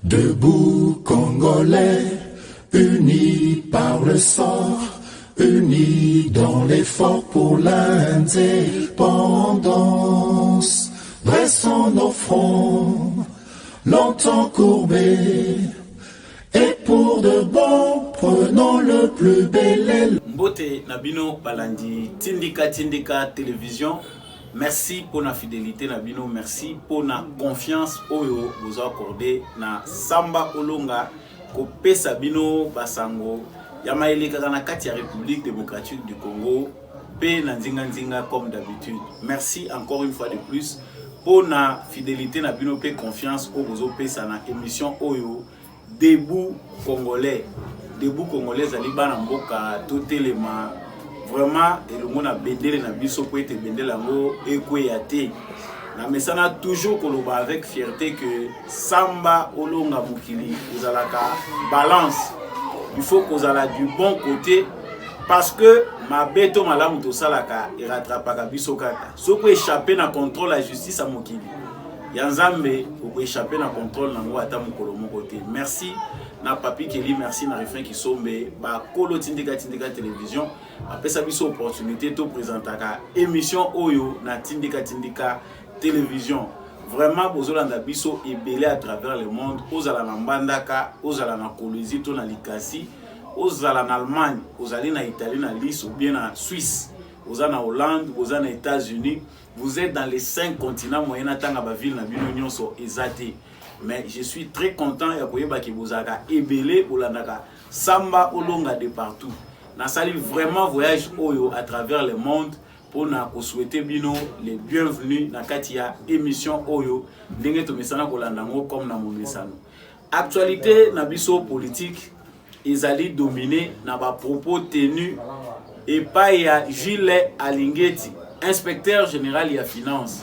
Debout Congolais, unis par le sort, unis dans l'effort pour l'indépendance. Dressons nos fronts, longtemps courbés, et pour de bon, prenons le plus bel élan. Mbote Nabino Balandi, Tindika Télévision. Merci pour la fidélité Nabino, merci pour la confiance oyo vous accordez na Samba Olonga ko pesa bino basango yamaele kaka kati ya République démocratique du Congo pe na nzinga comme d'habitude. Merci encore une fois de plus pour la fidélité Nabino pe confiance au vous pesa na émission oyo Debout Congolais. Debout Congolais ali bana mboka totelema. Vraiment, le monde a bendé na biso pour être bendé lango ekweyate. Na mesana toujours koloba avec fierté que Samba Olonga Mukili ozalaka balance. Il faut qu'on ala du bon côté parce que ma beto malamu to salaka et rattrapaka biso kaka. So ko échapper na contrôle la justice à Mukili. Yanzambe ko échapper na contrôle nango ata mukolo mon côté. Merci. Na papi Kelly, merci na refrain qui sombe ba kolo tindika télévision après ça biso opportunité to présentaka émission oyo na tindika télévision vraiment bozolanda biso ebelé à travers le monde ozala na mbandaka ozala na Kolwezi to na Likasi ozala na Allemagne ozali na Italie na Nice ou bien na Suisse ozala na Hollande ozala na États-Unis vous êtes dans les 5 continents moyens tanga ba ville na bino nyonso ezate. Mais je suis très content ya koyeba ki bozaka ebele olandaka Samba Olonga de partout. Na sali vraiment voyage oyo à travers le monde pour na ko souhaiter bino les bienvenus na katia émission oyo ndenge to mesana kolanda ngo comme na momesano. Actualité na biso politique ezali dominé na ba propos tenus et pas ya Gilles Alingeti, inspecteur général ya finance.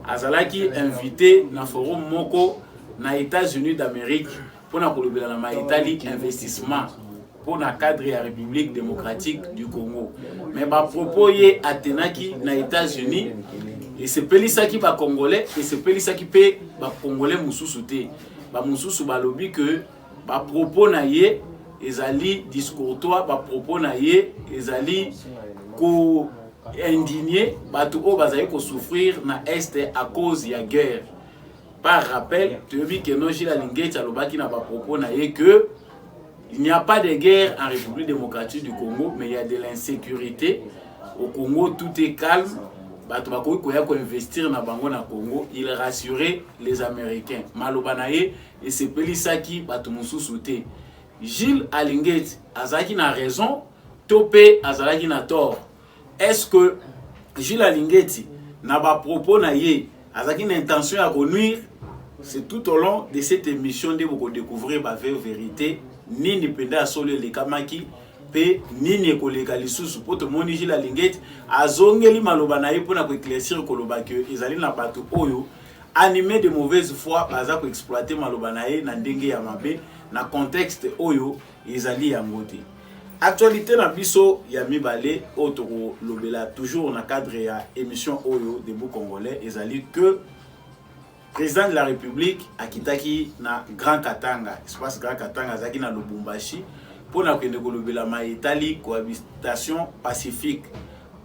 Azalaki invité na forum moko na États-Unis d'Amérique pour na kolobela na Italie investissement pour na cadre ya République démocratique du Congo. Mais ba propos ye atenaki na États-Unis et c'est pelisaki ba congolais et c'est pelisaki pe ba congolais mususu te. Ba mususu ba lobi que ba propos na ye ezali discourtois, ba propos na ye ezali ko indigné batu o bazali ko souffrir na est à cause ya guerre. Par rappel, tu dis que non, Gilles Alingeti alobaki na ba propos na ye que il n'y a pas de guerre en République démocratique du Congo, mais il y a de l'insécurité. Au Congo, tout est calme. Bato bako ko investir na bango na Congo, il rassurait les Américains. Malobanaye et c'est pelisaki bato mususu te. Gilles Alingeti azaki na raison, topé azalaki na tort. Est-ce que Gilles Alingeti na ba propos na ye azaki une intention à nuire? C'est tout au long de cette émission de vous découvrir la vérité ni ni penda solo le kamaki pe ni ni koleka lisusu poto moni Gilles Alingeti azongeli maloba na ye pona ko éclaircir koloba que ezali na bato oyo animé de mauvaise foi baza ko exploiter maloba na ye na ndenge ya mabe na contexte oyo ezali ya ngote. Actualité na biso ya mibale otoko lobela toujours na cadre ya émission oyo Debout Congolais ezali que président de la République akitaki na Grand Katanga, espace Grand Katanga zaki na Lubumbashi pour na kende kolobela ma Italie cohabitation pacifique.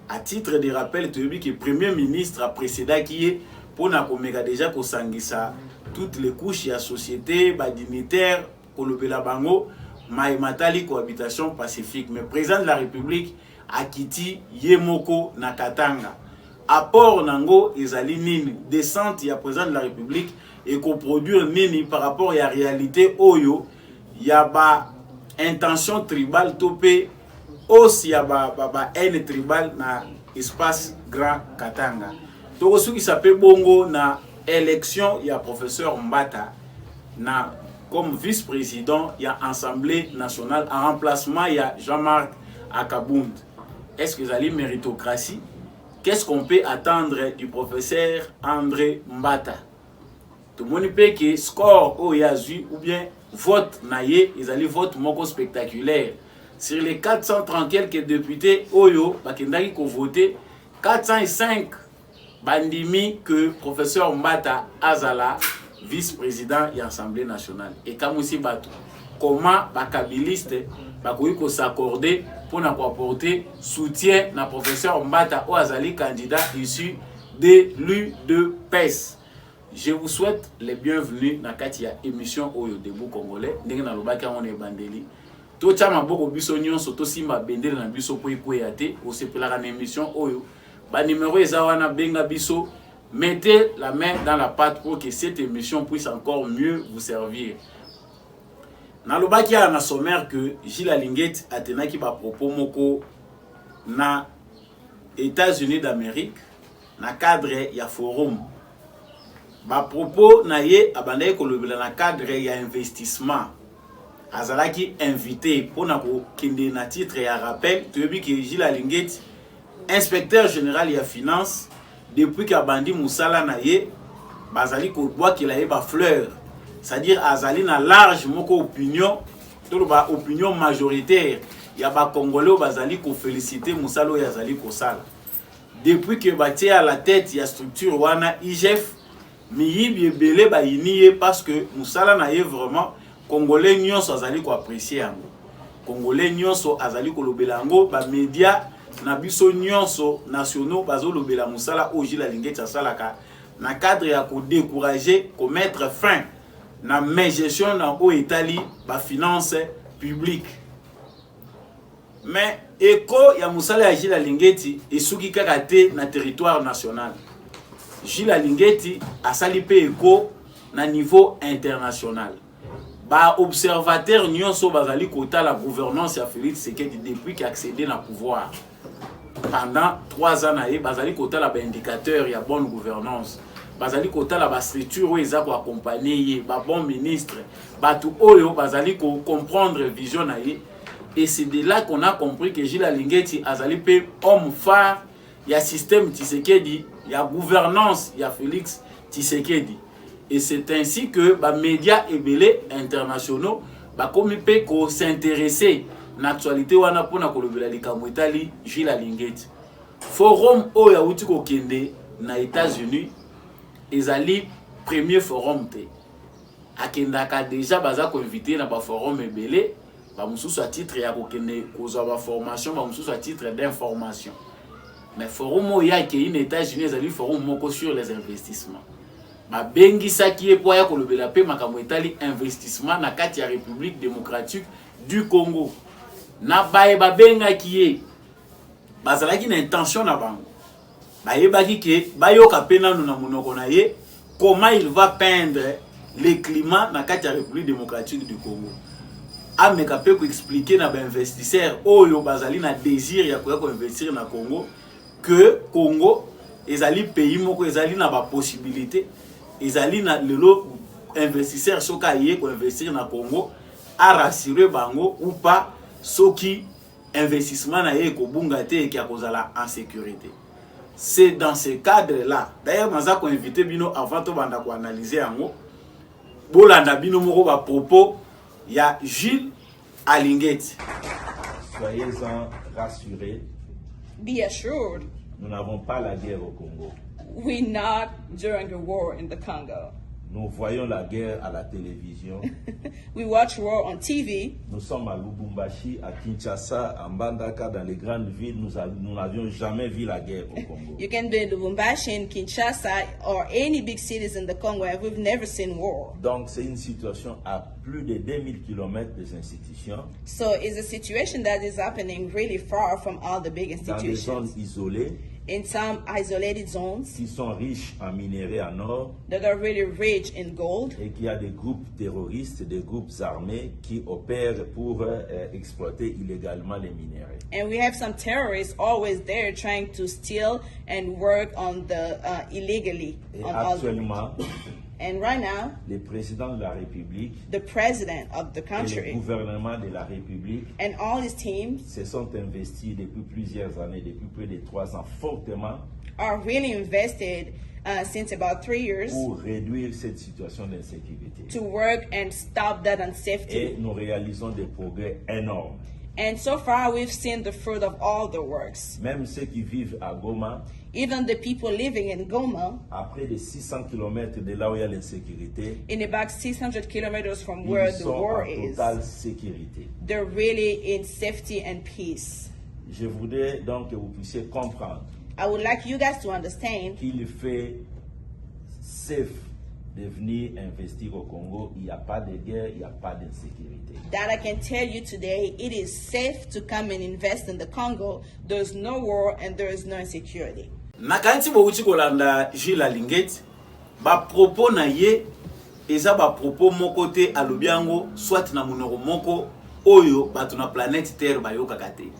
À titre de rappel, tu dis que premier ministre a précédé qui est pour na komeka déjà ko sangisa toutes les couches de la société, ba dignitaires kolobela bango ma matali cohabitation pacifique. Mais président de la République akiti yemoko na Katanga. Apport nango ezali nini descente ya président de la République et coproduire nini par rapport à la réalité oyo ya ba intention tribale topé aussi ya ba haine tribale na espace Grand Katanga. To ce qui s'appelle bongo na élection ya professeur Mbata na comme vice-président ya Assemblée nationale en remplacement ya Jean-Marc Akabound. Est-ce que ezali méritocratie? Qu'est-ce qu'on peut attendre du professeur André Mbata? Tout le monde peut que score au Yazu ou bien vote naïe, ils allaient vote moko spectaculaire. Sur les 430 quelques députés, Oyo, Bakendaki ko voté 405 bandimi que professeur Mbata Azala vice-président de l'Assemblée nationale. Et comme aussi, comment les kabilistes vont s'accorder pour apporter soutien à professeur Mbata ou Azali, candidat issu de l'UDPS. Je vous souhaite les bienvenus dans la émission Oyo Debout Congolais. Nous avons des bandeli. Tout le monde a dit que Simba Bendel na biso po ikoyate o sepela na émission Oyo. Ba numéro ezawana benga biso. Mettez la main dans la pâte pour que cette émission puisse encore mieux vous servir. Dans le bas, il y a un sommaire que Gilles Alinguet a tenu qui va propos moko na États-Unis d'Amérique, na cadre ya forum. Ba propos na ye abandé ko le na cadre ya investissement. Azalaki invité pour na ko kende na titre ya rappel, tu veux que Gilles Alinguet, inspecteur général ya finance, depuis qu'Abandi Moussala na ye, bazali ko bois qu'il a eu ba fleur. C'est-à-dire azali na large moko opinion, tout ba opinion majoritaire. Ya ba Congolais bazali ko féliciter Moussalo ya zali ko sala. Depuis que batie à la tête ya structure wana IGF, miyibi ebele ba iniye parce que Moussala na ye vraiment Congolais nyonso azali ko apprécier yango. Congolais nyonso azali ko lobela yango ba média na biso nyonso nationaux bazo lobela Moussala o Gilles Alinguet salaka na cadre ya ko décourager, ko mettre fin na main gestion dans au Italie ba finance publique. Mais écho ya Moussala ya Gilles Alinguet et souki kakate na territoire national. Gilles Alinguet a sali pe écho na niveau international. Ba observateur nyonso bazali kota la gouvernance ya Félix Tshisekedi depuis qu'il a accédé na pouvoir. Pendant 3 ans naé bazali kota la ba indicateur ya bonne gouvernance. Bazali kota la ba structure eza ko accompagner ba bon ministre, batu oyo bazali ko comprendre vision naé. Et c'est de là qu'on a compris que Gilles Alinguet azali pe homme phare ya système Tshisekedi, ya gouvernance ya Félix Tshisekedi. Et c'est ainsi que les médias ebele internationaux comme pe ko s'intéresser à l'actualité wana pona ko lobela likambo etali Gilles Alinguet. Forum oyo uti ko kende na États-Unis ezali premier forum te. Akendaka déjà baza ko inviter na ba forum ebele ba mususu a titre ya ko kende kozwa ba formation ba mususu a titre d'information. Mais forum oyo ya ke in États-Unis ezali forum moko sur les investissements. Ma bengi saki po ya ko lobela pe makambo etali investissement na kati ya République démocratique du Congo. Na bae ba benga kiye bazalaki na intention na bango. Bae baki ke bayoka pena na monoko na ye comment il va peindre le climat na kati ya République démocratique du Congo. Ameka pe ko expliquer na ba investisseur oyo bazali na désir ya ko investir na Congo que Congo ezali pays moko ezali na ba possibilité ezali na lelo investisseur soka yé ko investir na Congo a rassurer bango ou pas soki investissement na yé ko bunga te ki akozala en sécurité. C'est dans ce cadre là. D'ailleurs maza ko inviter bino avant to banda ko analyser yango. Bolanda bino moko ba propos ya Gilles Alinguet. Soyez-en rassurés. Be assured. Nous n'avons pas la guerre au Congo. We're not during the war in the Congo. Nous voyons la guerre à la télévision. We watch war on TV. Nous sommes à Lubumbashi, à Kinshasa, à Mbandaka, dans les grandes villes. Nous n'avions jamais vu la guerre au Congo. You can be in Lubumbashi, in Kinshasa, or any big cities in the Congo, and we've never seen war. Donc c'est une situation à plus de 2000 km des institutions. So it's a situation that is happening really far from all the big Dans des zones institutions. isolées. In some isolated zones Qui sont riches en minerais en or. that are really rich in gold. Et qu'il y a des groupes terroristes, des groupes armés qui opèrent pour exploiter illégalement les minéraux. And we have some terrorists always there trying to steal and work on the illegally. Et On all the, actuellement, and right now, le président de la République the president of the et le country gouvernement de la République and all his teams se sont investis depuis plusieurs années, depuis plus de 3 ans, fortement are really invested since about 3 years pour réduire cette situation d'insécurité. to work and stop that Et unsafety. nous réalisons des progrès énormes. And so far, we've seen the fruit of all the works. Même ceux qui vivent à Goma, Even the people living in Goma, à près de 600 km de là où il y a l'insécurité, in about 600 kilometers from where ils the sont war en is, totale sécurité. they're really in safety and peace. Je voudrais donc que vous puissiez comprendre I would like you guys to understand qu'il fait safe de venir investir au Congo. Il n'y a pas de guerre, il n'y a pas d'insécurité. that I can tell you today it is safe to come and invest in the Congo. There's no war and there is no insecurity. Nakanti bouti kolanda Gilles Alingeti ba propos na ye eza ba propos moko te alobiango soit na monoro moko oyo bato na planète Terre bayoka kate.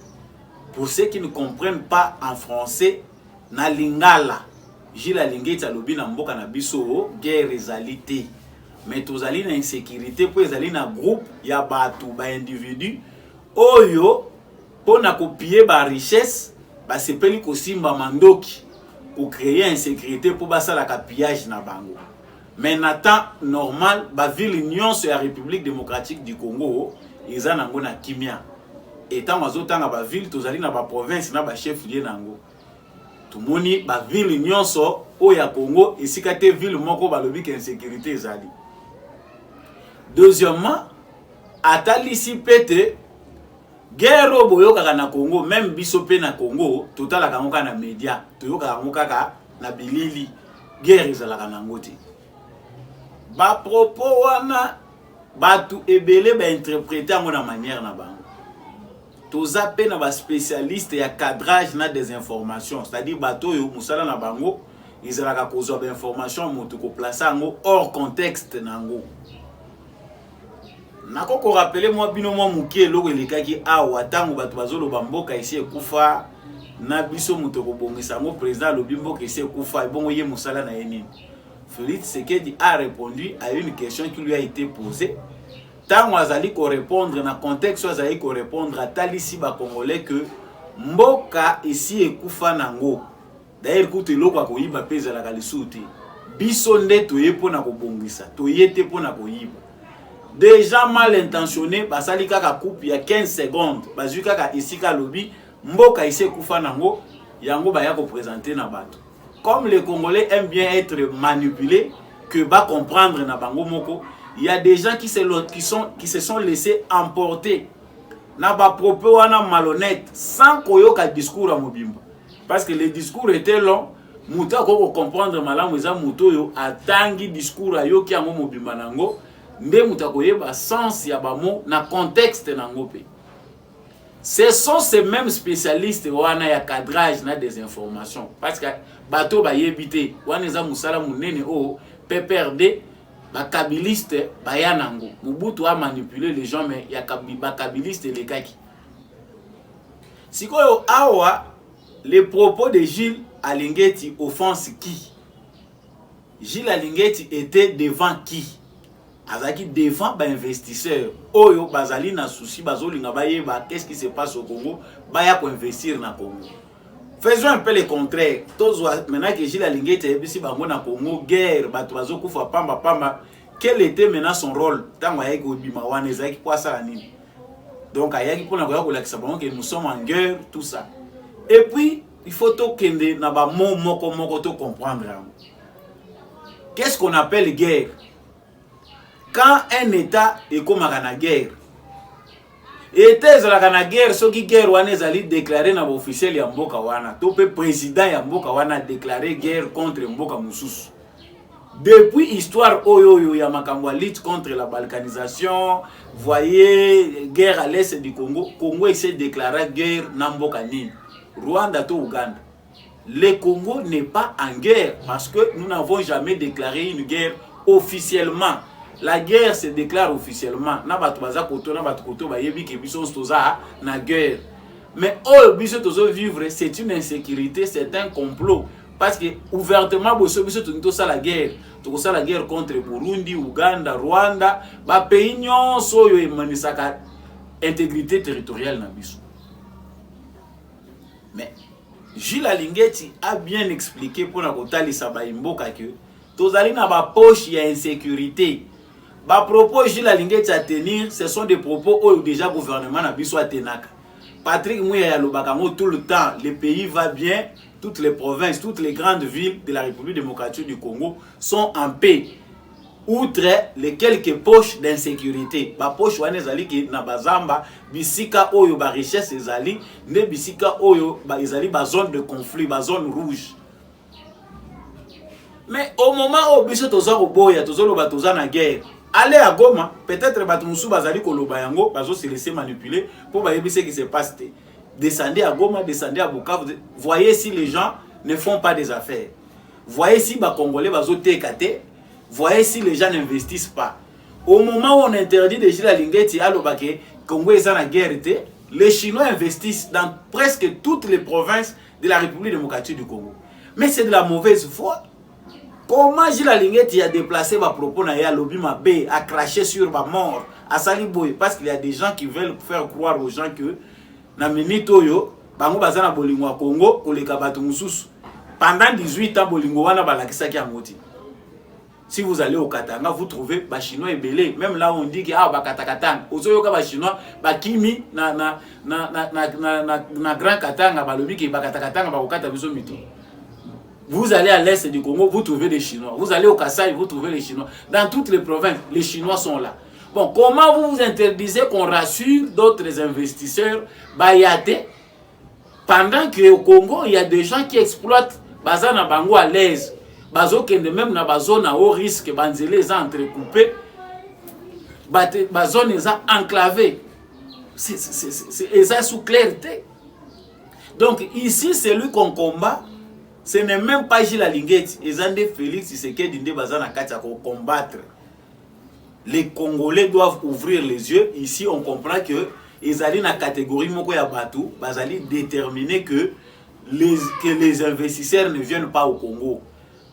Pour ceux qui ne comprennent pas en français na lingala Gilles Alingeti alobi na mboka na biso guerre ezali te. Mais tozali na insécurité po ezali na groupe ya bato ba individu oyo pona kopier ba richesse ba sepeli kosimba mandoki pour créer insécurité pour basa la pillage na bango. Mais na temps normal ba ville nyonso ya République démocratique du Congo eza nango na kimia. Etant azotanga ba ville tozali na ba province na ba chef lieu nango. Tumoni ba ville nyonso o ya Congo esika te ville moko balobi ke insécurité ezali. Deuxièmement, atali si pete guerre boyoka na Congo, même biso pe na Congo, totala kangoka na média, toyoka kangoka ka na bilili, guerre ezalaka nango te. Ba propos wana batu ebele ba interpréter ngo na manière na bango. Toza pe na ba spécialiste ya cadrage na des informations, c'est-à-dire bato yo musala na bango, ezalaka kozwa ba information moto ko placer ngo hors contexte nango. Nakoko rappeler moi bino moi mukie loko elekaki awa tango bato bazolo bamboka isi ekufa na biso muto ko bongisa ngo président lobi mboka isi ekufa bongo ye musala na yenini. Félix Tshisekedi a répondu à une question qui lui a été posée. Tango azali ko répondre na contexte azali ko répondre à talisi ba congolais que mboka isi ekufa nango. D'ailleurs kuti loko ko yiba peza la kalisuti. Biso nde toye pona ko bongisa, toyete pona ko yiba. Des gens mal intentionnés, basali kaka coupe ya 15 secondes, bazu kaka isika lobby, mboka ise kufa nango, yango baya ko présenter na bato. Comme les Congolais aiment bien être manipulés, que ba comprendre na bango moko, il y a des gens qui se sont laissés emporter na ba propos wana malhonnête sans koyoka discours à mobimba. Parce que le discours était long, muta ko comprendre malamu eza muto yo atangi discours ayo ki yango mobimba nango. Nde mutakoyeba sens ya bamo na contexte nango pe. Ce sont ces mêmes spécialistes wana ya cadrage na des informations parce que bato ba yebite wana za musala munene o PPRD ba kabiliste ba yanango Mobutu a manipulé les gens mais ya ba kabiliste les kaki. Sikoyo awa les propos de Gilles Alingeti offense qui? Gilles Alingeti était devant qui? Azaki défend ba investisseur oyo bazali na souci bazolinga bayeba qu'est-ce qui se passe au Congo baya ko investir na Congo. Faisons un peu le contraire. Tous maintenant que Gilles Alingeti ebisi bango na Congo guerre bato bazokufa pamba quel était maintenant son rôle tango ayaki obima wana ezaki kwa sala nini. Donc ayaki pona ko yakolakisa bango que nous sommes en guerre tout ça. Et puis il faut to kende na ba moko to comprendre. Qu'est-ce qu'on appelle guerre? Quand un État est comme en guerre, État est en guerre, ce qui guerre wana ezali déclaré na officiel ya mboka wana, to pe président ya mboka wana déclaré guerre contre mboka mususu. Depuis histoire oyo ya makambo lutte contre la balkanisation, voyez guerre à l'est du Congo, Congo essaie de déclarer guerre na mboka nini, Rwanda to Uganda. Le Congo n'est pas en guerre parce que nous n'avons jamais déclaré une guerre officiellement. La guerre se déclare officiellement. Na batu baza koto na batu koto ba yebi ke biso toza na guerre. Mais oh biso tozo vivre, c'est une insécurité, c'est un complot parce que ouvertement biso to ça la guerre. To ça la guerre contre Burundi, Uganda, Rwanda, ba pays nyonso yo emanisaka intégrité territoriale na biso. Mais Gilles Alingeti a bien expliqué pour na kotalisa ba imboka que tozali na ba poche ya insécurité. Ba propos Gilles Alingeti à tenir, ce sont des propos où déjà le gouvernement n'a pas tenaka. Patrick Mouya Lobakango tout le temps, le pays va bien, toutes les provinces, toutes les grandes villes de la République démocratique du Congo sont en paix. Outre les quelques poches d'insécurité. Ba poche wana ezali ki na bazamba bisika oyo ba richesse ezali, ne bisika oyo ba ezali ba zone de conflit, ba zone rouge. Mais au moment où biso toza koboya, toza loba toza na guerre. Allez à Goma, peut-être bato musu bazali koloba yango, bazo se laisser manipuler pour ba yebi ce qui se passe. Descendez à Goma, descendez à Bukavu. Voyez si les gens ne font pas des affaires. Voyez si ba Congolais bazo tekate. Voyez si les gens n'investissent pas. Au moment où on interdit de Gilles Alingeti à l'Obake, Congo est en guerre, les Chinois investissent dans presque toutes les provinces de la République démocratique du Congo. Mais c'est de la mauvaise foi. Comment Gilles Alingeti a déplacé ma propos à lobby ma B, a craché sur ma mort, à Saliboy, parce qu'il y a des gens qui veulent faire croire aux gens que na minitoyo, bango bazana bolingo à Congo, koleka batu mususu. Pendant 18 ans, bolingo wana balakisa ki amoti. Si vous allez au Katanga, vous trouvez les Chinois et belé. Même là, on dit que ah, Katakatanga. Aux autres Chinois, Kimi na Grand Katanga, balobi ki Katakatanga, Bakata Bisomito. Vous allez à l'est du Congo, vous trouvez des Chinois. Vous allez au Kasaï, vous trouvez les Chinois. Dans toutes les provinces, les Chinois sont là. Bon, comment vous vous interdisez qu'on rassure d'autres investisseurs Bayate pendant qu'au Congo, il y a des gens qui exploitent Bazana Bango à l'aise. Bazo kende même na bazone à haut risque, banzele les entrecoupés, bazone les enclavés. C'est ça sous clarté. Donc ici, c'est lui qu'on combat. Ce n'est même pas Gilles Alingeti. Ezande Félix Tshisekedi Dinde Bazana Katia qu'on combattre. Les Congolais doivent ouvrir les yeux. Ici, on comprend que Ezali na catégorie moko ya batu, bazali déterminer que les investisseurs ne viennent pas au Congo.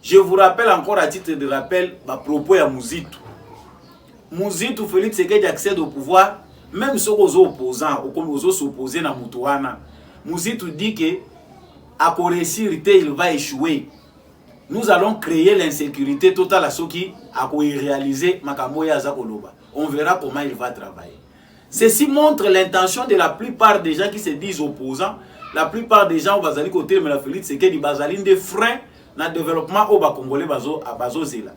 Je vous rappelle encore à titre de rappel à propos de Mouzitou. Mouzitou, Félix Tshisekedi accède au pouvoir, même ceux qui sont opposants, ou qui s'opposent à Moutouana. Mouzitou dit que à réussir, il va échouer. Nous allons créer l'insécurité totale à ceux qui ont réalisé Makamoya Zakoloba. On verra comment il va travailler. Ceci montre l'intention de la plupart des gens qui se disent opposants. La plupart des gens au Bazali côté de la Félix Tshisekedi Bazali des freins dans le développement au Congolais à Bazozela.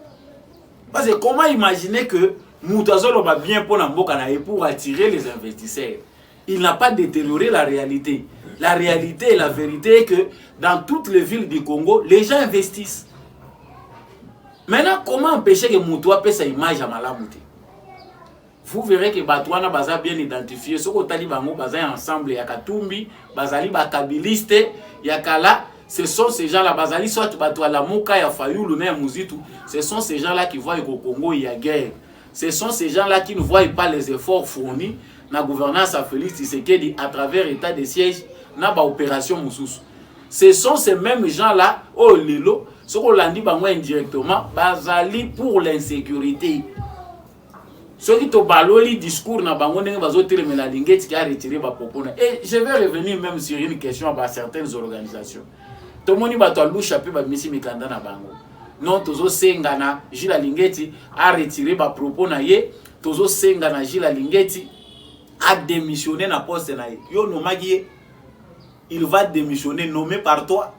Parce que comment imaginer que Moutazolo va bien pour attirer les investisseurs? Il n'a pas détérioré la réalité. La réalité et la vérité est que dans toutes les villes du Congo, les gens investissent. Maintenant, comment empêcher que Moutoua paie sa image à Malamouté? Vous verrez que Batouana Baza bien identifié. Ce que Talibango Baza ensemble, il y a Katumbi, Bazali Bakabiliste, Yakala. Ce sont ces gens-là, Bazali, soit Batouala Mouka, Yafayou, Luna, Mouzitou. Ce sont ces gens-là qui voient qu'au Congo, il y a guerre. Ce sont ces gens-là qui ne voient pas les efforts fournis dans la gouvernance à Félix Tshisekedi à travers l'état de siège dans l'opération Moussous. Ce sont ces mêmes gens-là, oh Lilo, ce qu'on l'a dit indirectement, Bazali pour l'insécurité. Ceux qui ont baloli discours na bango ndenge bazotele mais la Lingeti qui a retiré ba propos. Et je vais revenir même sur une question à certaines organisations. Tout le monde bato lusha pe ba misi mikanda na bango. Non tozo sengana Gilles Lingeti a retiré ba propos na ye, tozo sengana Gilles Lingeti a démissionné na poste na ye. Yo no magi il va démissionner nommé par toi.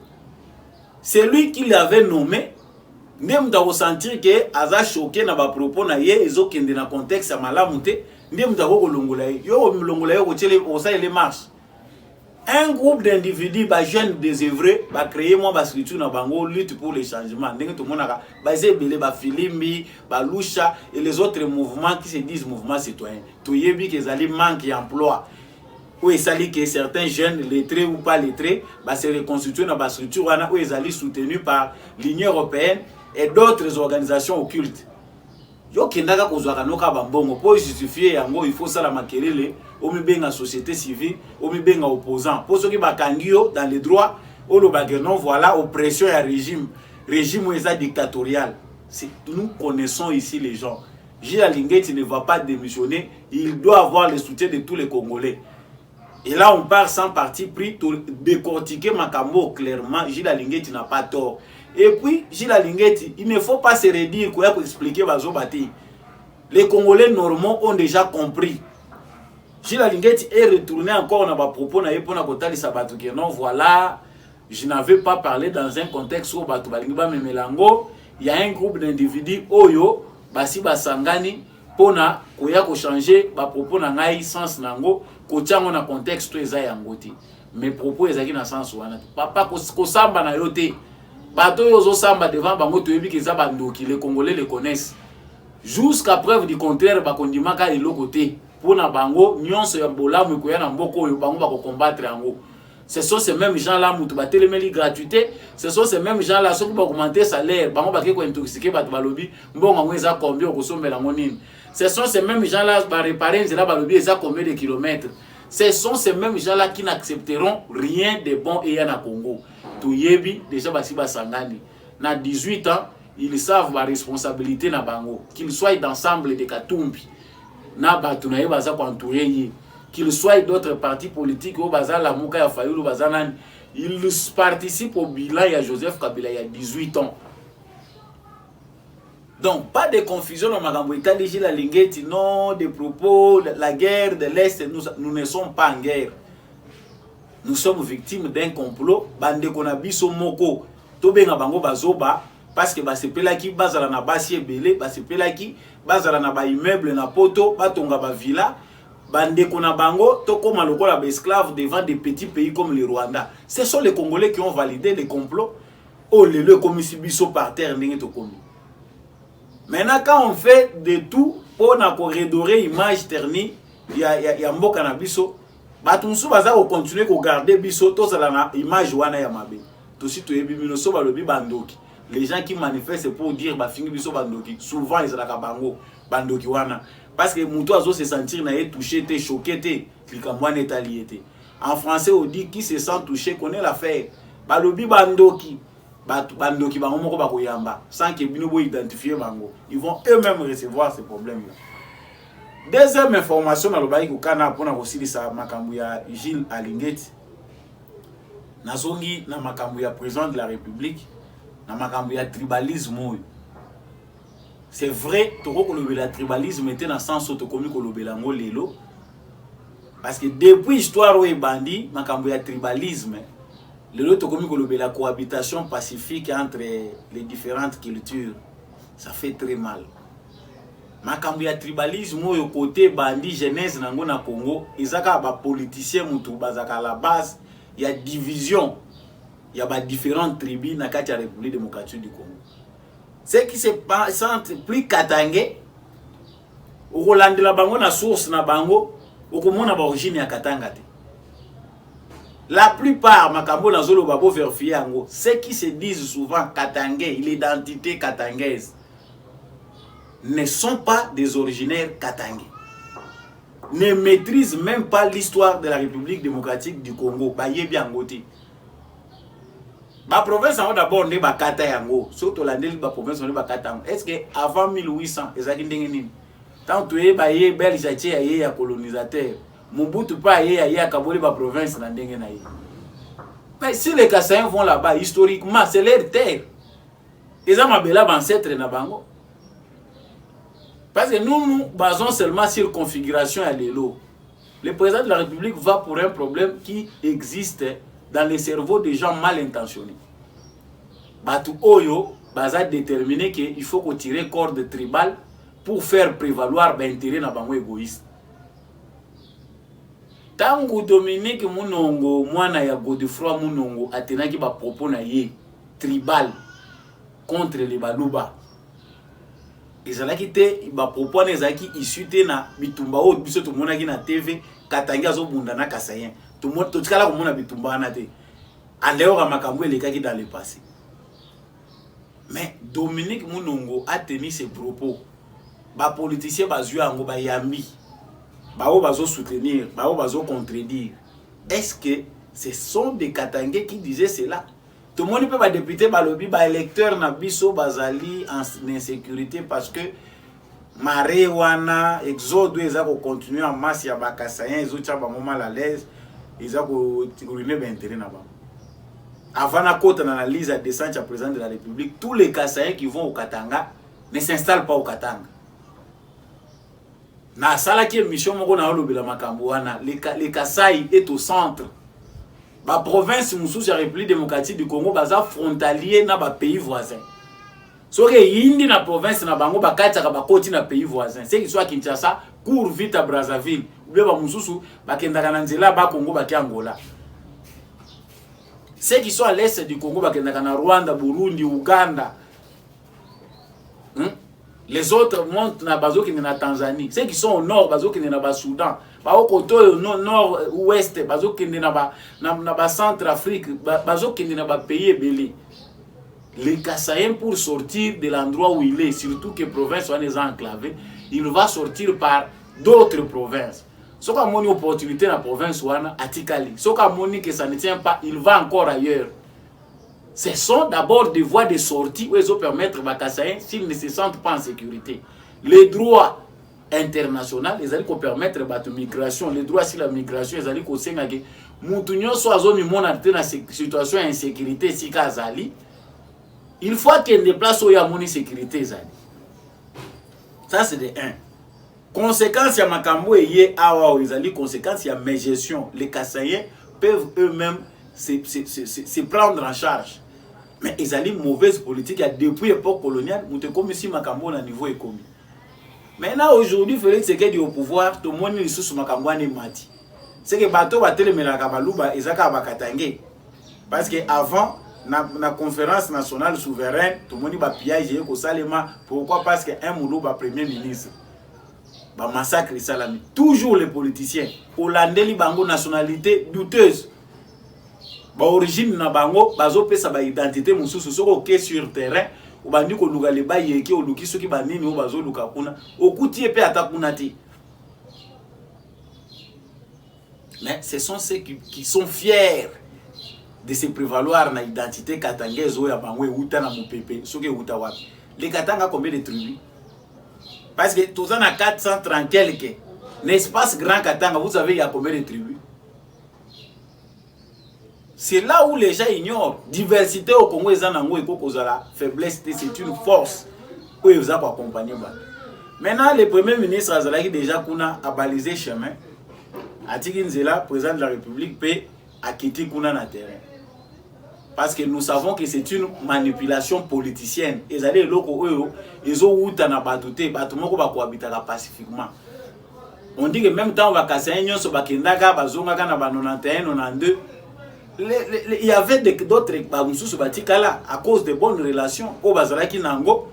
C'est lui qui l'avait nommé. Ndem da ressentir que aza choqué na ba propos na ye ezokende na contexte ya malamu te ndem da ko longola yo longola yo ko tele osa les marches. Un groupe d'individus ba jeunes désœuvrés ba créer moi ba structure na bango lutte pour les changements ndenge to monaka ba zebele ba filimbi ba lusha et les autres mouvements qui se disent mouvements citoyens to yebi que zali manque d'emploi. Oui, ça dit que certains jeunes, lettrés ou pas lettrés, bah, se reconstituent dans la structure où ils allaient soutenus par l'Union européenne et d'autres organisations occultes. Yo kendaka kozwaka noka bambongo pour justifier yango il faut ça la makelele au mibenga société civile au mibenga opposant pour ceux qui bakangio dans les droits au non voilà oppression et régime dictatorial. Nous connaissons ici les gens. Gilles Lingeti ne va pas démissionner, il doit avoir le soutien de tous les Congolais. Et là, on part sans parti pris pour décortiquer Makambo clairement. Gilles Lingeti n'a pas tort. Et puis, Gilles Lingeti, il ne faut pas se redire pour expliquer Bazobati. Les Congolais normaux ont déjà compris. Gilles Alingeti est retourné encore dans ma propos pour na kotali sabatu que non voilà, je n'avais pas parlé dans un contexte où batu balingiba memelango, il y a un groupe d'individus oyo basi basangani pona koya ko changer ba propos na ngai sens nango ko tiango na contexte eza yangoti. Mes propos ezaki na sens wana. Papa ko samba na yote. Bato yozo samba devant bango toyebi ke za bandoki, les Congolais les connaissent. Jusqu'à preuve du contraire bakondimaka elo côté pour na bango nyonso ya bolamu ko ya na mboko oyo bango bako combattre yango. Ce sont ces mêmes gens là mutu batelemeli gratuité, ce sont ces mêmes gens là ceux qui vont augmenter salaire, bango bakeko intoxiquer bato balobi mbongo ngweza combien ko sombela ngonini. Ce sont ces mêmes gens là ba réparer nzela balobi eza combien de kilomètres. Ce sont ces mêmes gens là qui n'accepteront rien de bon et ya na Congo. Toyebi déjà basi basangani na 18 ans. Ils savent la responsabilité na bango, qu'ils soient d'ensemble de Katumbi na batunaye baza ko entourer, qu'ils soient d'autres partis politiques au baza la muka ya Fayulu bazana, ils participent au bilan ya Joseph Kabila il y a 18 ans. Donc pas de confusion dans makambo itali Gilles Alingeti, non des propos la guerre de l'Est, nous ne sommes pas en guerre. Nous sommes victimes d'un complot bande kona biso moko to benga bango bazoba. Parce que se pela ki bazala na basi ebele, se pela ki bazala na ba immeuble na poto, batonga ba villa, bande kona bango to koma lokola ba esclave devant des petits pays comme le Rwanda. Ce sont les Congolais qui ont validé les complots. Oh le comme si biso par terre ndenge to komi. Maintenant quand on fait de tout pour na ko redorer image ternie ya mboka na biso, batunsu baza ko continuer ko garder biso to sala na image wana ya mabe. To si to yebi bino so balobi bandoki. Les gens qui manifestent pour dire bah fingi biso bandoki souvent ils la kabango bandoki wana parce que muto azo se sentir na touché té choqué té likamwa netaliété. En français on dit qui se sent touché connaît l'affaire. Balobi bandoki bandoki bango moko bakoyamba sans que bino bo identifier bango. Ils vont eux-mêmes recevoir ces problèmes là. Deuxième information na lobai ko kana pona ko silisa makambu ya Gilles Alingeti. Nazongi na makambu ya président de la République. Na makambo ya tribalisme. C'est vrai, toko kolobela tribalisme était dans sens auto komi kolobela ngo lelo. Parce que depuis histoire où bandi makambo ya tribalisme, lelo to komi kolobela cohabitation pacifique entre les différentes cultures. Ça fait très mal. Makambo ya tribalisme au côté bandi jeunesse nango na Congo, ezaka ba politicien mutu bazaka la base, il y a division. Il y a différentes tribus dans la République démocratique du Congo. Ce qui se passe plus Katangé, au Roland de la Bango, na source na Bango, au Komona origine ya Katanga. La plupart, Makambo na Zolo Babo Verfiango, ceux qui se disent souvent Katangé, l'identité katangaise, ne sont pas des originaires katangais. Ne maîtrisent même pas l'histoire de la République démocratique du Congo. Baye Biangote. Ma province a d'abord né bakata yango, surtout la ba province on bakata. Est-ce que avant 1800 ezaki ndenge nini? Tant tu es baye belge atie ya colonisateur. Mobutu pas ya kaboli ba province na ndenge na ye. Mais si les Kassaïens vont là-bas historiquement, c'est leur terre. Ils ont mabela ancêtre na bango. Parce que nous basons seulement sur configuration à l'élo. Le président de la République va pour un problème qui existe dans les cerveaux des gens mal intentionnés. Batu Oyo, baza déterminé qu'il faut qu'on tire corde tribale pour faire prévaloir l'intérêt na bango égoïste. Tango Dominique Munongo, mwana ya Godefroy Munongo, atenaki ba propos na ye tribal contre les Baluba. Ezalaki te ba propos na ezalaki issu te na bitumba o biso to monaki na TV Katanga zo bunda na Kassaïen. Tout le monde, tout le monde a bitumba na te. Andeo ka makambo elekaki dans le passé. Mais Dominique Munongo a tenu ses propos. Ba politicien bazu ango ba yambi. Ba o bazo soutenir, ba o bazo contredire. Est-ce que ce sont des Katangais qui disaient cela? Tout le monde peut ba député ba lobby ba électeur na biso bazali en insécurité parce que maré wana exode eza ko continuer en masse ya ba Kassaïen ezocha ba mal à l'aise. Ils ont continué à intérêt là-bas. Avant la côte d'analyse à descente à président de la République, tous les Kassaïens qui vont au Katanga ne s'installent pas au Katanga. na sala qui émission moko na olobela makambo wana le Kasai est au centre. Ba province mususu ya République démocratique du Congo baza frontalier na ba pays voisins. Soki yindi na province na bango bakataka bakoti na pays voisins. C'est qui soit Kinshasa, court vite à Brazzaville. Ou bien ba mususu bakendaka na nzela ba Congo ba Angola. Ceux qui sont à l'est du Congo bakendaka na Rwanda, Burundi, Ouganda. Les autres montent na bazo qui na Tanzanie. Ceux qui sont au nord bazo qui na ba Soudan. Ba au côté nord ouest bazo qui na ba Centrafrique, bazo qui na ba pays belé. Les Kassaïens pour sortir de l'endroit où il est, surtout que province soit les enclavées, il va sortir par d'autres provinces. Si on a une opportunité dans la province wana atikali. Si on a que ça ne tient pas, il va encore ailleurs. Ce sont d'abord des voies de sortie où ils vont permettre aux Kassaïens s'ils ne se sentent pas en sécurité. Les droits internationaux, ils allaient permettre la migration, les droits sur la migration, ils allaient conseiller que Moutounion soit zone dans une situation d'insécurité si Kazali. Il faut qu'il y ait des places où il y a une sécurité. Ça c'est de 1. Conséquence, il y a Makambo et Yé Awa, ils allaient conséquence, il y a mes gestions. Les Kassaïens peuvent eux-mêmes se prendre en charge. Mais ils allaient mauvaise politique. Depuis l'époque coloniale, nous avons comme si Makambo à niveau économique. Maintenant, aujourd'hui, Félix Tshisekedi au pouvoir, tout le monde est sous Makambo à Mati. C'est que bateau va télé la Kabalouba et Zaka Bakatangé. Parce qu'avant, la conférence nationale souveraine, tout le monde va piéger au Salema. Pourquoi? Parce qu'un moulou va premier ministre. Ba massacre Salami. Toujours les politiciens. Hollandais li bango nationalité douteuse. Ba origine na bango bazo pesa ba identité mususu soko ke sur terrain ou bandi ko luka le ba yeke o luki soki ba nini o bazo luka kuna okuti epe atakuna ti. Mais ce sont ceux qui sont fiers de se prévaloir na identité katangaise o ya bango euta na mopepe soki euta wapi. Les Katanga combien de tribus? Parce que tous en a 430 quelques. L'espace grand Katanga, vous savez, il y a combien de tribus? C'est là où les gens ignorent. Diversité au Congo, ils en ont la faiblesse, c'est une force où ils ont accompagné. Maintenant, le premier ministre Azalaki déjà a balisé chemin. Atiki Nzela, président de la République, peut acquitter Kuna na terrain. Parce que nous savons que c'est une manipulation politicienne. Ils allaient loko ils ont eu na batouté, batumoko ba cohabiter pacifiquement. On dit que même temps on va casser un nyonso bakendaka bazonga kana ba 91 92. Il y avait d'autres bamususu batikala à cause de bonnes relations au bazalaki nango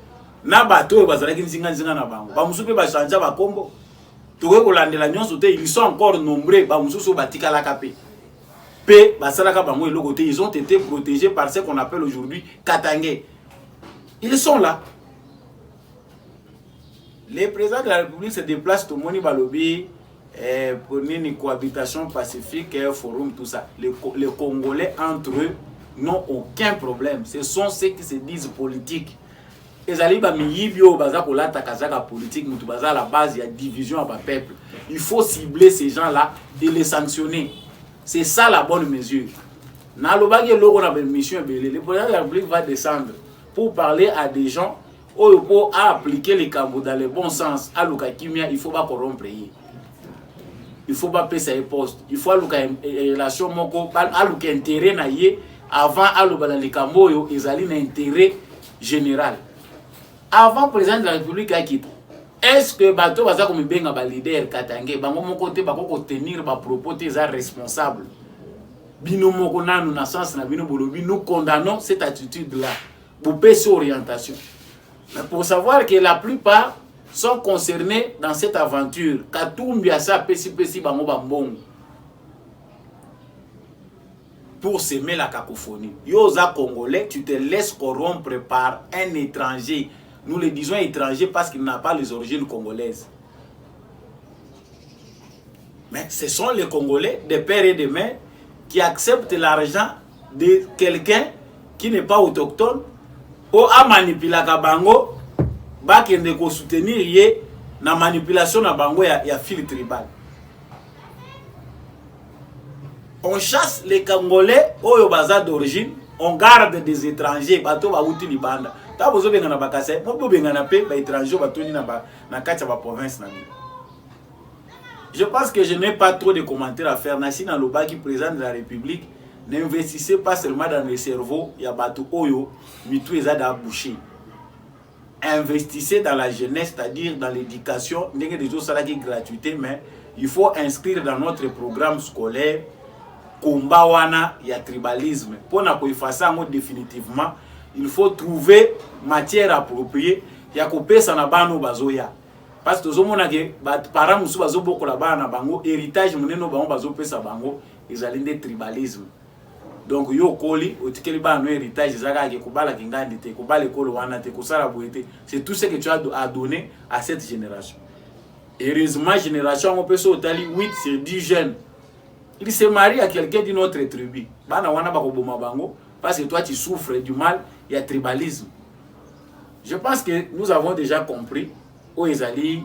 na bato bazalaki nzinga na bango. Bamususu pe ba changer ba kombo. Toke ko landela nyonso te, ils sont encore nombreux bamususu batikala kapé. Ils ont été protégés par ce qu'on appelle aujourd'hui Katangé. Ils sont là. Les présidents de la République se déplacent tout le monde balobi pour une cohabitation pacifique, un forum, tout ça. Les Congolais entre eux n'ont aucun problème. Ce sont ceux qui se disent politiques. Ils allaient ba miyibio baza ko lata kazaka politique, mutu baza la base, il y a division à peuple. Il faut cibler ces gens-là et les sanctionner. C'est ça la bonne mesure. Dans le mission, le président de la République va descendre pour parler à des gens pour appliquer les cambos dans le bon sens. À l'Ukakimia, il ne faut pas corrompre. Il ne faut pas payer ses postes. Il faut avoir une relation intérêt avant les cambos, ils ont un intérêt général. Avant le président de la République a quitté. Est-ce que bateau va comme benga ba leader Katangé bango mon côté ba ko tenir ba propos tes responsables bino moko nanu na sens na bino bolobi nous condamnons cette attitude là pour payer sur orientation. Mais pour savoir que la plupart sont concernés dans cette aventure Katumbi a ça pesi bango bambong pour semer la cacophonie. Yoza Congolais, tu te laisses corrompre par un étranger. Nous le disons étranger parce qu'il n'a pas les origines congolaises. Mais ce sont les Congolais, des pères et des mères, qui acceptent l'argent de quelqu'un qui n'est pas autochtone pour manipuler la bango, bakende ko soutenir na manipulation na bango ya fil tribal. On chasse les Congolais au bazar d'origine, on garde des étrangers, bato ba uti libanda. Ta bozo benga na bakase, mo benga na pe ba étranger ba toni na kacha ba province na bi. Je pense que je n'ai pas trop de commentaires à faire. Nassina Lobaki, président de la République, n'investissez pas seulement dans le cerveau, il y a Batou Oyo, mais tout est à boucher. Investissez dans la jeunesse, c'est-à-dire dans l'éducation. Il y a des choses qui sont gratuites, mais il faut inscrire dans notre programme scolaire combat wana ya tribalisme. Pour ne pas faire définitivement, il faut trouver matière appropriée. Il y a coupé ça na bano bazoya. Parce que nous avons des parents qui sont beaucoup là-bas na bango héritage muneno bango bazo pesa bango ils allaient des tribalisme. Donc yo koli otikeli ba no héritage zaka ke kubala kingandi te kubala ekolo wana te kusala boete. C'est tout ce que tu as à donner à cette génération. Heureusement génération on peut sauter 8 sur 10 jeunes. Il se marie à quelqu'un d'une autre tribu. Bana wana ba ko boma bango parce que toi tu souffres du mal, il y a tribalisme. Je pense que nous avons déjà compris où ils allaient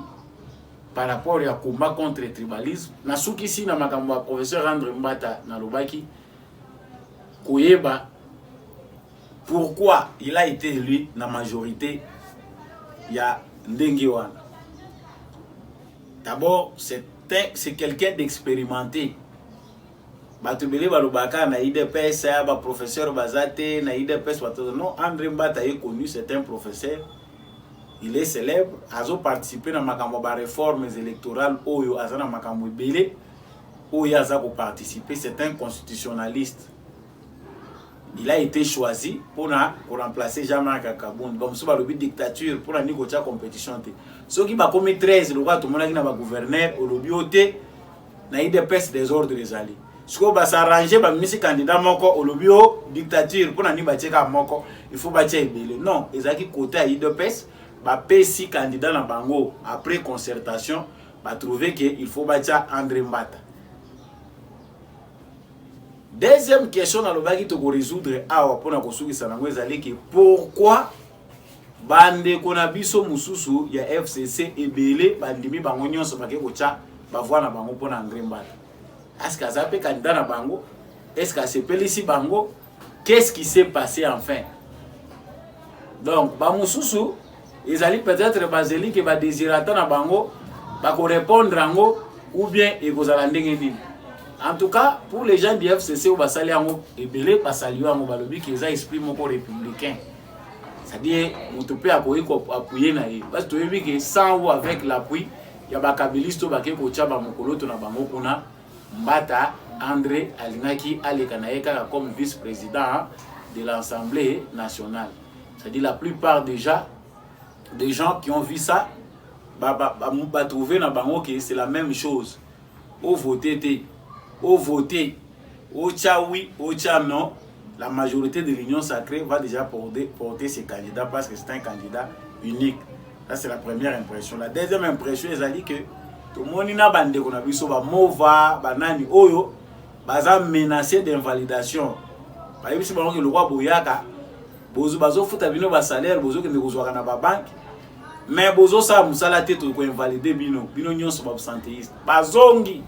par rapport à combat contre le tribalisme. Nasuki si na makambo professeur André Mbata na Lobaki Koyeba pourquoi il a été élu la majorité il y a Ndenge wana. D'abord c'est quelqu'un d'expérimenté. Batubele balobaka na IDPS ba professeur Bazate na IDPS non André Mbata est connu, c'est un professeur. Il est célèbre, a participé dans ma réformes électorales oyo azana makambo belé oyo azako participer, c'est un constitutionnaliste. Il a été choisi pour remplacer Jean-Marc Kabound comme ça le dictature pour la négocier compétition. Ceux qui va comme 13 le roi tout le monde qui na ba gouverneur au lobioté na IDPS des ordres des alliés. Ce qu'on va s'arranger ba misi candidat moko au lobio dictature pour na ni bateka moko il faut batia belé. Non, ezaki côté à IDPS ba PC candidat na bango après concertation ba trouver que il faut bâtir André Mbata. Deuxième question dans le bagi to résoudre awa pona ko sukisa nango ezali que pourquoi bande kona biso mususu ya FCC ebele bandimi bango nyonso bake ko cha ba voix na bango pona André Mbata. Est-ce que ça peut candidat na bango? Est-ce que c'est pelisi bango? Qu'est-ce qui s'est passé enfin? Donc ba mususu ils allaient peut-être baseli que va désirer na bango va répondre ango ou bien et vous allez en tout cas pour les gens du FCC ou basali ango et belé basali ango balobi que ça exprime mon républicain, c'est-à-dire on te peut appuyer na parce que tu veux que sans ou avec l'appui il y a ba kabilisto ba ke ko chaba mokolo to na bango kuna Mbata André Alinaki Alekanaeka comme vice-président de l'Assemblée nationale, c'est-à-dire la plupart déjà des gens qui ont vu ça, bah trouver dans bango que c'est la même chose. Au voter, au tcha oui, au tcha non, la majorité de l'Union sacrée va déjà porter ses candidats parce que c'est un candidat unique. Ça c'est la première impression. La deuxième impression, c'est que tout le monde n'a pas de qu'on a vu sur Mova, Banani, Oyo, baza menacé d'invalidation. Par exemple, si le roi Boyaka, bozo futa bino ba salaire, bozo ke nekozwa na ba banque. Mais bozo sa musala te to ko invalider bino nyonso ba absentéiste bazongi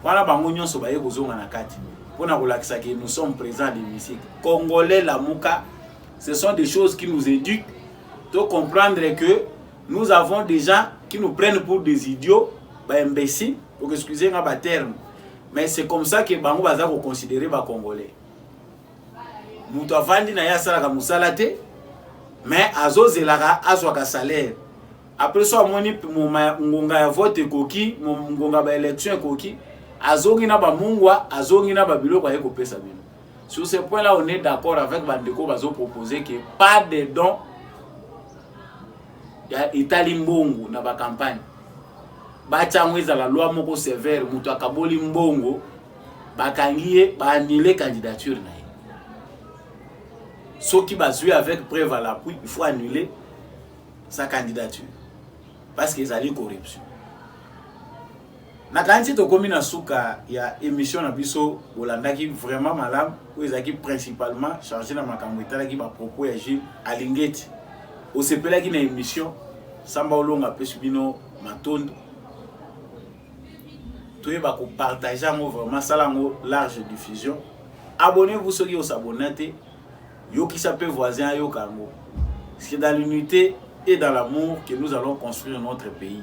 wana bango nyonso ba ye kozonga na kati pona kolakisa que nous sommes présents à l'hémicycle congolais. La muka, ce sont des choses qui nous éduquent de comprendre que nous avons des gens qui nous prennent pour des idiots, ba imbéciles, pour excuser ma terme, mais c'est comme ça que bango baza ko considérer ba congolais. Mutu avandi na ya sala ka musala te mais azozelaka azwaka salaire. Après ça moni ngonga ya vote koki ngonga ba élection koki azongi na ba mungwa azongi na ba biloko ya kopesa bino. Sur ce point là on est d'accord avec bandeko bazo proposer que pas de dons ya Italie mbongo na ba campagne. Ba changweza la loi moko sévère mutu akaboli mbongo bakangiye ba annuler candidature na. Ceux qui basent avec preuve à l'appui, il faut annuler sa candidature parce qu'ils allaient corruption. Na kanti to komi na suka ya émission na biso Olanda qui vraiment malade ou ils qui principalement chargé na makambo itala qui ba propos ya Gilles Alingeti. O sepela qui na émission Samba Olonga pe subino matondo. Toi ba ko partager ngo vraiment salango large diffusion. Abonnez-vous ceux qui ont s'abonner. Yo qui s'appelle voisin yo kango. C'est dans l'unité et dans l'amour que nous allons construire notre pays.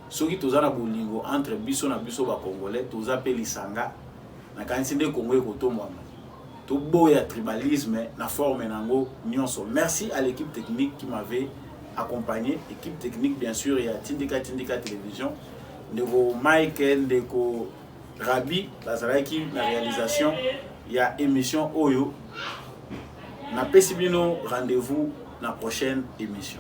Ceux qui tozana bolingo niveau entre biso na biso ba congolais toza pe lisanga na kanisi nde Congo ekotombama to boya tribalisme na forme nango nyonso. Merci à l'équipe technique qui m'avait accompagné, équipe technique bien sûr, il y a Tindika Télévision, Ndeko Mike, Ndeko Rabi, Bazaraki, la réalisation, il y a émission Oyo. Na pesibino, rendez-vous dans la prochaine émission.